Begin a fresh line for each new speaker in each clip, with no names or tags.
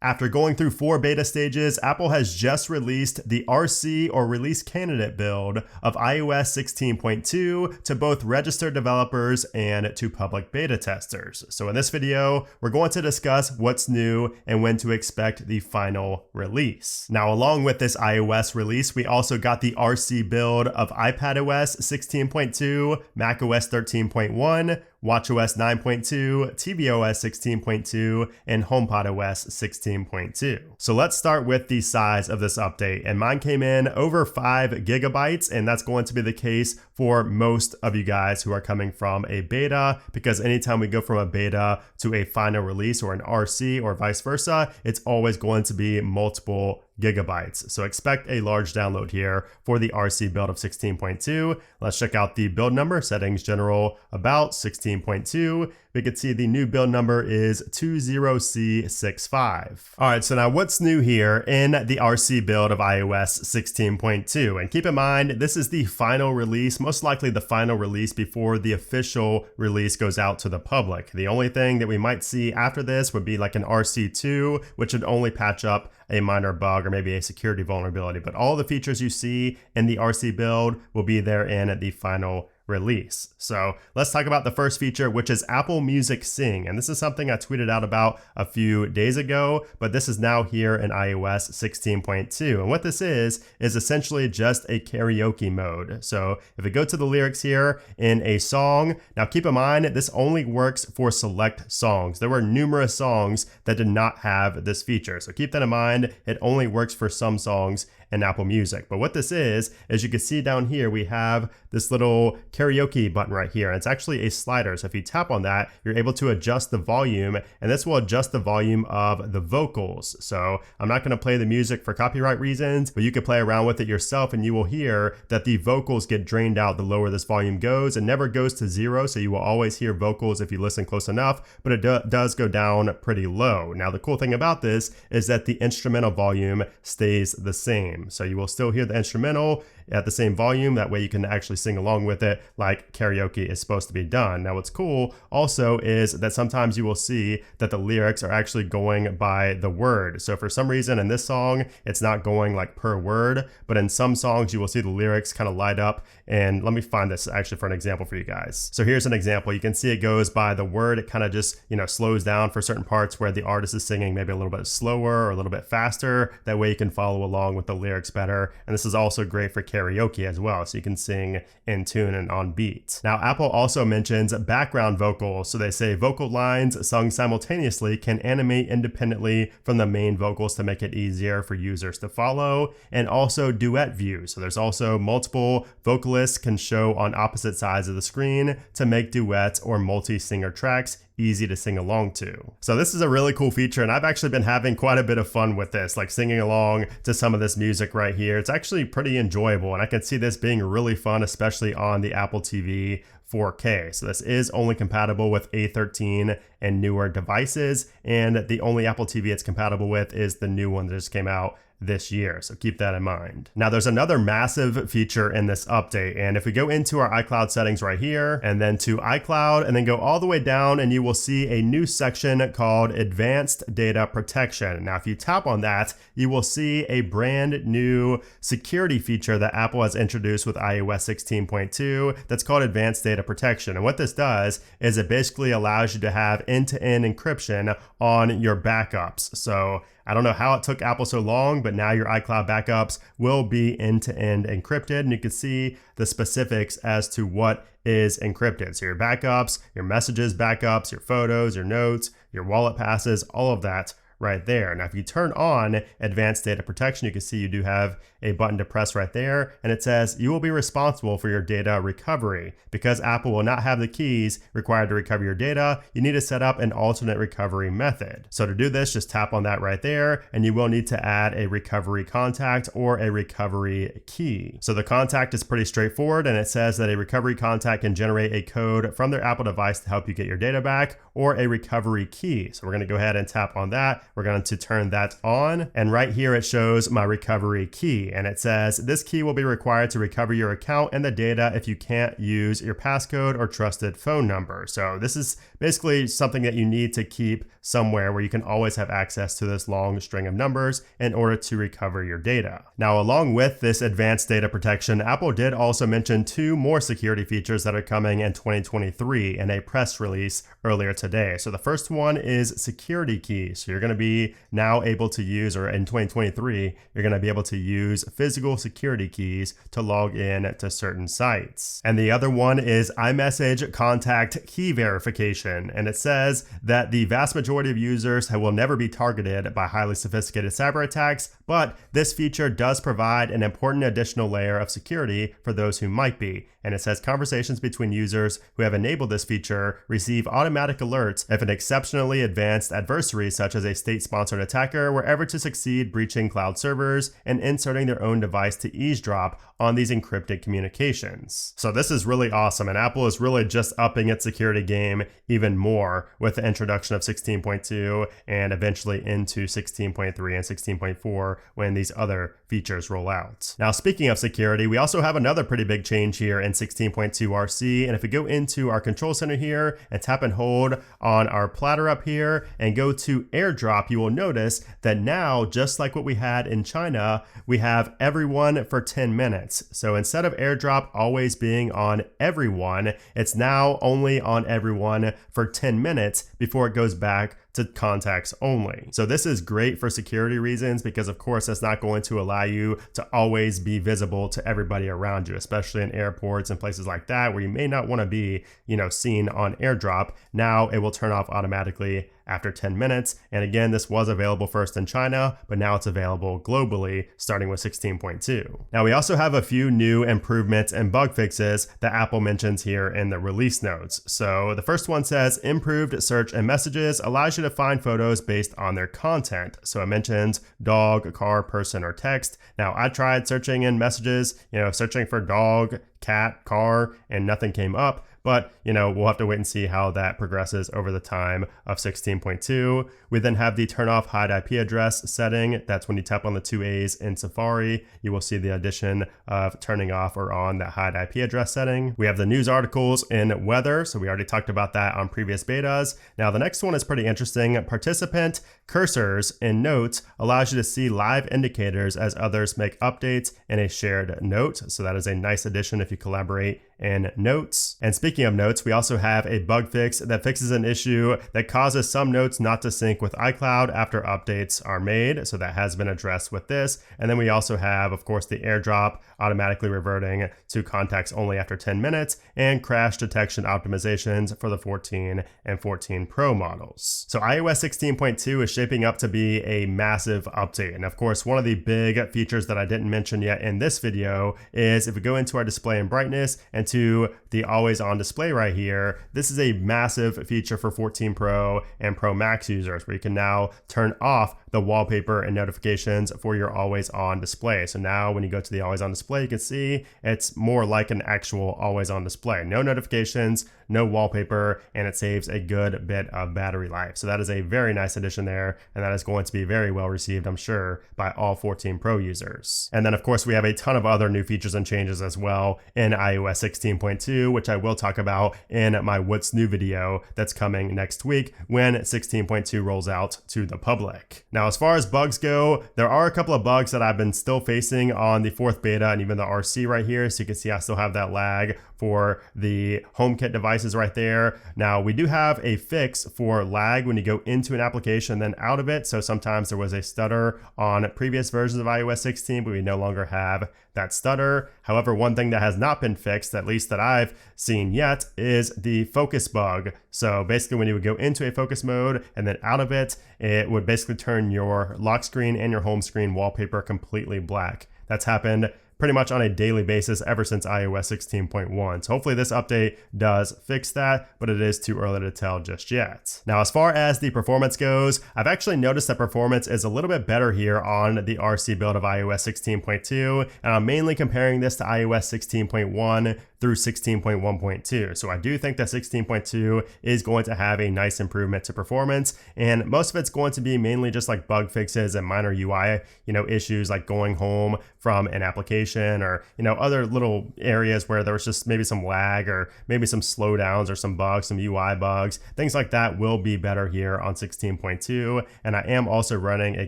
After going through 4 beta stages, Apple has just released the RC or release candidate build of iOS 16.2 to both registered developers and to public beta testers. So in this video, we're going to discuss what's new and when to expect the final release. Now, along with this iOS release, we also got the RC build of iPadOS 16.2, macOS 13.1, watchOS 9.2, tvOS 16.2, and HomePodOS 16.2. So let's start with the size of this update. And mine came in over 5 gigabytes, and that's going to be the case for most of you guys who are coming from a beta, because anytime we go from a beta to a final release or an RC or vice versa, it's always going to be multiple gigabytes. So expect a large download here for the RC build of 16.2. Let's check out the build number, settings, general, about 16.2. We can see the new build number is 20C65. All right, so now what's new here in the RC build of iOS 16.2? And keep in mind, this is the final release, most likely the final release before the official release goes out to the public. The only thing that we might see after this would be like an RC2, which would only patch up a minor bug or maybe a security vulnerability. But all the features you see in the RC build will be there in the final release. So let's talk about the first feature, which is Apple Music Sing. And this is something I tweeted out about a few days ago, but this is now here in iOS 16.2. And what this is essentially just a karaoke mode. So if we go to the lyrics here in a song, now keep in mind, this only works for select songs. There were numerous songs that did not have this feature. So keep that in mind. It only works for some songs in Apple Music. But what this is you can see down here, we have this little karaoke button right here. And it's actually a slider. So if you tap on that, you're able to adjust the volume, and this will adjust the volume of the vocals. So I'm not going to play the music for copyright reasons, but you can play around with it yourself, and you will hear that the vocals get drained out the lower this volume goes. It never goes to 0, so you will always hear vocals if you listen close enough, but it does go down pretty low. Now, the cool thing about this is that the instrumental volume stays the same. So you will still hear the instrumental at the same volume. That way you can actually sing along with it like karaoke is supposed to be done. Now, what's cool also is that sometimes you will see that the lyrics are actually going by the word. So for some reason in this song, it's not going like per word, but in some songs you will see the lyrics kind of light up. And let me find this actually for an example for you guys. So here's an example. You can see it goes by the word. It kind of just, slows down for certain parts where the artist is singing maybe a little bit slower or a little bit faster. That way you can follow along with the lyrics better. And this is also great for karaoke as well, so you can sing in tune and on beat. Now, Apple also mentions background vocals. So they say vocal lines sung simultaneously can animate independently from the main vocals to make it easier for users to follow, and also duet view. So there's also multiple vocalists can show on opposite sides of the screen to make duets or multi-singer tracks easy to sing along to. So this is a really cool feature, and I've actually been having quite a bit of fun with this, like singing along to some of this music right here. It's actually pretty enjoyable, and I can see this being really fun, especially on the Apple TV 4K. So this is only compatible with A13 and newer devices, and the only Apple TV it's compatible with is the new one that just came out this year. So keep that in mind. Now, there's another massive feature in this update. And if we go into our iCloud settings right here and then to iCloud and then go all the way down, and you will see a new section called Advanced Data Protection. Now, if you tap on that, you will see a brand new security feature that Apple has introduced with iOS 16.2 that's called Advanced Data Protection. And what this does is it basically allows you to have end-to-end encryption on your backups. So I don't know how it took Apple so long, but now your iCloud backups will be end-to-end encrypted, and you can see the specifics as to what is encrypted. So your backups, your messages backups, your photos, your notes, your wallet passes, all of that right there. Now, if you turn on Advanced Data Protection, you can see you do have a button to press right there, and it says you will be responsible for your data recovery. Because Apple will not have the keys required to recover your data, you need to set up an alternate recovery method. So to do this, just tap on that right there, and you will need to add a recovery contact or a recovery key. So the contact is pretty straightforward, and it says that a recovery contact can generate a code from their Apple device to help you get your data back, or a recovery key. So we're going to go ahead and tap on that we're going to turn that on. And right here it shows my recovery key, and it says this key will be required to recover your account and the data if you can't use your passcode or trusted phone number. So this is basically something that you need to keep somewhere where you can always have access to this long string of numbers in order to recover your data. Now, along with this advanced data protection, Apple did also mention 2 more security features that are coming in 2023 in a press release earlier today. So the first one is security keys. So you're going to be now able to use, or in 2023, you're going to be able to use physical security keys to log in to certain sites. And the other one is iMessage contact key verification. And it says that the vast majority of users will never be targeted by highly sophisticated cyber attacks, but this feature does provide an important additional layer of security for those who might be. And it says conversations between users who have enabled this feature receive automatic alerts if an exceptionally advanced adversary, such as a state-sponsored attacker, were ever to succeed breaching cloud servers and inserting their own device to eavesdrop on these encrypted communications. So this is really awesome, and Apple is really just upping its security game even more with the introduction of 16.2 and eventually into 16.3 and 16.4 when these other features roll out. Now, speaking of security, we also have another pretty big change here in 16.2 RC, and if we go into our control center here and tap and hold on our platter up here and go to AirDrop, you will notice that now, just like what we had in China, we have everyone for 10 minutes. So instead of AirDrop always being on everyone, it's now only on everyone for 10 minutes before it goes back to contacts only. So this is great for security reasons because of course that's not going to allow you to always be visible to everybody around you, especially in airports and places like that where you may not want to be, seen on AirDrop. Now it will turn off automatically after 10 minutes. And again, this was available first in China, but now it's available globally starting with 16.2. Now we also have a few new improvements and bug fixes that Apple mentions here in the release notes. So the first one says improved search and messages allows you to find photos based on their content. So it mentions dog, car, person, or text. Now I tried searching in messages, searching for dog, cat, car, and nothing came up. But, we'll have to wait and see how that progresses over the time of 16.2. We then have the turn off hide IP address setting. That's when you tap on the 2 A's in Safari, you will see the addition of turning off or on that hide IP address setting. We have the news articles in weather. So we already talked about that on previous betas. Now the next one is pretty interesting. Participant cursors in notes allows you to see live indicators as others make updates in a shared note. So that is a nice addition if you collaborate in notes. And speaking of notes, we also have a bug fix that fixes an issue that causes some notes not to sync with iCloud after updates are made. So that has been addressed with this. And then we also have, of course, the AirDrop automatically reverting to contacts only after 10 minutes and crash detection optimizations for the 14 and 14 Pro models. So iOS 16.2 is shaping up to be a massive update. And of course, one of the big features that I didn't mention yet in this video is if we go into our display and brightness and to the always on display right here, this is a massive feature for 14 Pro and Pro Max users where you can now turn off the wallpaper and notifications for your always on display. So now when you go to the always on display, you can see it's more like an actual always on display. No notifications, no wallpaper, and it saves a good bit of battery life. So that is a very nice addition there, and that is going to be very well received, I'm sure, by all 14 Pro users. And then of course we have a ton of other new features and changes as well in iOS 16.2, which I will talk about in my What's New video that's coming next week when 16.2 rolls out to the public. Now, as far as bugs go, there are a couple of bugs that I've been still facing on the 4th beta and even the RC right here. So you can see I still have that lag for the HomeKit devices right there. Now, we do have a fix for lag when you go into an application and then out of it. So sometimes there was a stutter on previous versions of iOS 16, but we no longer have that stutter. However, one thing that has not been fixed, at least that I've seen yet, is the focus bug. So basically when you would go into a focus mode and then out of it, it would basically turn your lock screen and your home screen wallpaper completely black. That's happened pretty much on a daily basis ever since iOS 16.1. So hopefully this update does fix that, but it is too early to tell just yet. Now, as far as the performance goes, I've actually noticed that performance is a little bit better here on the RC build of iOS 16.2, and I'm mainly comparing this to iOS 16.1 through 16.1.2. So I do think that 16.2 is going to have a nice improvement to performance, and most of it's going to be mainly just like bug fixes and minor UI, issues like going home from an application, or, other little areas where there was just maybe some lag or maybe some slowdowns or some bugs, some UI bugs, things like that will be better here on 16.2. And I am also running a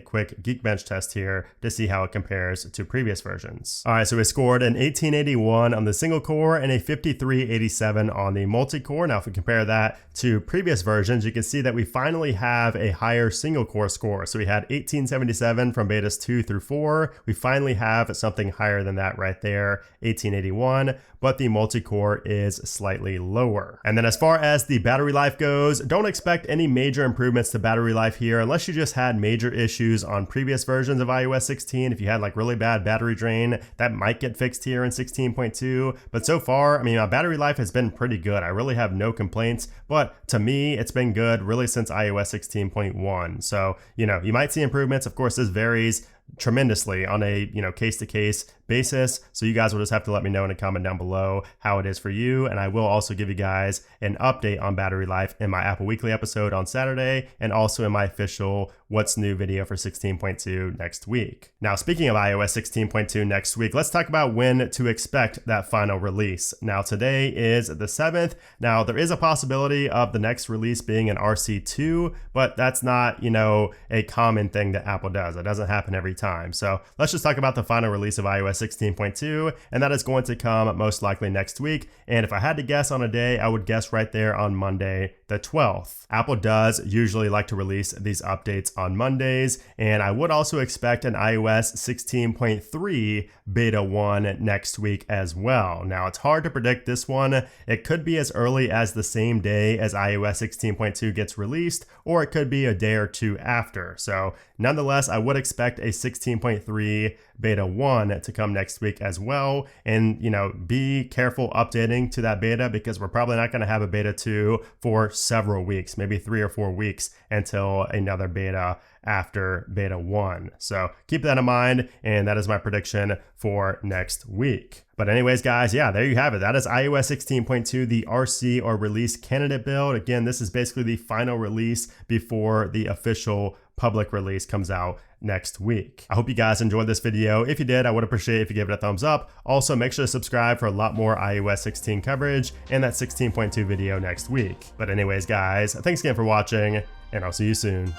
quick Geekbench test here to see how it compares to previous versions. All right, so we scored an 1881 on the single core and a 5387 on the multi-core. Now, if we compare that to previous versions, you can see that we finally have a higher single core score. So we had 1877 from betas 2 through 4. We finally have something higher than that right there, 1881, but the multi-core is slightly lower. And then as far as the battery life goes, don't expect any major improvements to battery life here unless you just had major issues on previous versions of iOS 16. If you had like really bad battery drain, that might get fixed here in 16.2. But so far, my battery life has been pretty good. I really have no complaints, but to me, it's been good really since iOS 16.1. So, you might see improvements. Of course, this varies tremendously on a case-to-case basis, so you guys will just have to let me know in a comment down below how it is for you, and I will also give you guys an update on battery life in my Apple Weekly episode on Saturday, and also in my official What's New video for 16.2 next week. Now, speaking of iOS 16.2 next week, let's talk about when to expect that final release. Now, today is the 7th. Now, there is a possibility of the next release being an RC2, but that's not, a common thing that Apple does. It doesn't happen every time. So let's just talk about the final release of iOS 16.2, and that is going to come most likely next week. And if I had to guess on a day, I would guess right there on Monday, the 12th. Apple does usually like to release these updates on Mondays, and I would also expect an iOS 16.3 beta 1 next week as well. Now, it's hard to predict this one. It could be as early as the same day as iOS 16.2 gets released, or it could be a day or two after. So nonetheless, I would expect a 16.3 beta 1 to come next week as well. And, be careful updating to that beta, because we're probably not going to have a beta 2 for several weeks, maybe 3 or 4 weeks until another beta after beta 1. So keep that in mind, and that is my prediction for next week. But anyways, guys, yeah, there you have it. That is iOS 16.2, the RC or release candidate build. Again, this is basically the final release before the official public release comes out next week. I hope you guys enjoyed this video. If you did, I would appreciate if you gave it a thumbs up. Also, make sure to subscribe for a lot more iOS 16 coverage and that 16.2 video next week. But anyways, guys, thanks again for watching, and I'll see you soon.